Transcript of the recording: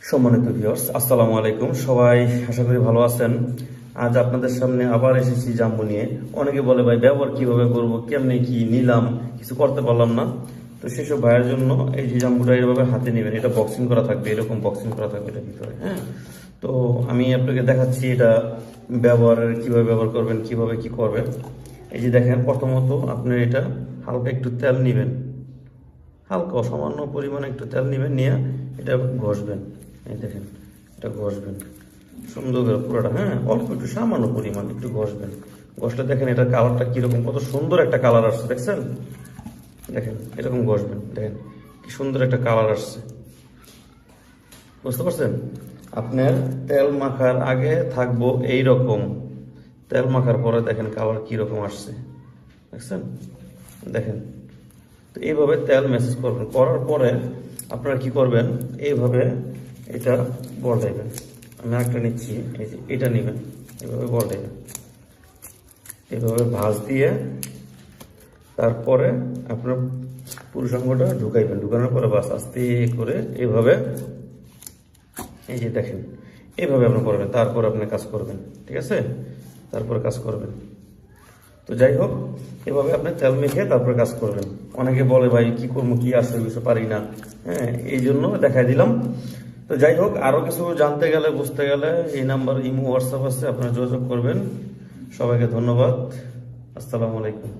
সম্মানিত ভিউয়ার্স, আসসালামু আলাইকুম। সবাই আশা করি ভালো আছেন। আজ আপনাদের সামনে আবার এসেছি জাম্বু নিয়ে। অনেকে বলে ভাই ব্যবহার কিভাবে করবো, কেমনে কি নিলাম, কিছু করতে পারলাম না। তো সেসব ভাইয়ের জন্য এই যে জাম্বুটা এইভাবে হাতে নেবেন, এটা বক্সিং করা থাকবে, এরকম বক্সিং করা থাকবে এটা ভিতরে, হ্যাঁ। তো আমি আপনাকে দেখাচ্ছি এটা কিভাবে ব্যবহার করবেন, কিভাবে কি করবেন। এই যে দেখেন, প্রথমত আপনি এটা হালকা একটু তেল নেবেন, হালকা সামান্য পরিমাণে একটু তেল নেবেন, নিয়ে এটা ঘষবেন। এই দেখেন, এটা ঘষবেন সুন্দর করে পুরোটা, হ্যাঁ। অল্প একটু সামান্য পরিমাণ একটু ঘষবেন। ঘষলে দেখেন এটার কালারটা কিরকম, কত সুন্দর একটা কালার আসছে, দেখছেন? দেখেন এরকম ঘষবেন, দেখেন কি সুন্দর একটা কালার আসছে, বুঝতে পারছেন? আপনার তেল মাখার আগে থাকবো এই রকম, তেল মাখার পরে দেখেন কালার কিরকম আসছে, দেখছেন? দেখেন, তো এইভাবে তেল ম্যাসেজ করবেন। করার পরে আপনারা কি করবেন, এইভাবে এটা বলটাইবেন। আমি একটা নিচ্ছি, এই যে এটা নেবেন, এইভাবে বলটাইবেন, এইভাবে ভাঁজ দিয়ে তারপরে আপনার পুরুষাঙ্গটা ঢুকাইবেন। ঢুকানোর পরে বাস আস্তে করে এইভাবে, এই যে দেখেন এইভাবে আপনি করবেন, তারপর আপনি কাজ করবেন, ঠিক আছে? তারপরে কাজ করবেন। তো যাই হোক, এভাবে আপনি তেল মেখে তারপরে কাজ করবেন। অনেকে বলে ভাই কি করবো, কি আসলে কিছু পারি না, হ্যাঁ, এই জন্য দেখাই দিলাম। তো যাই হোক, আরো কিছু জানতে গেলে, বুঝতে গেলে এই নাম্বার ইমো হোয়াটসঅ্যাপ আছে, আপনারা যোগাযোগ করবেন। সবাইকে ধন্যবাদ। আসসালামু আলাইকুম।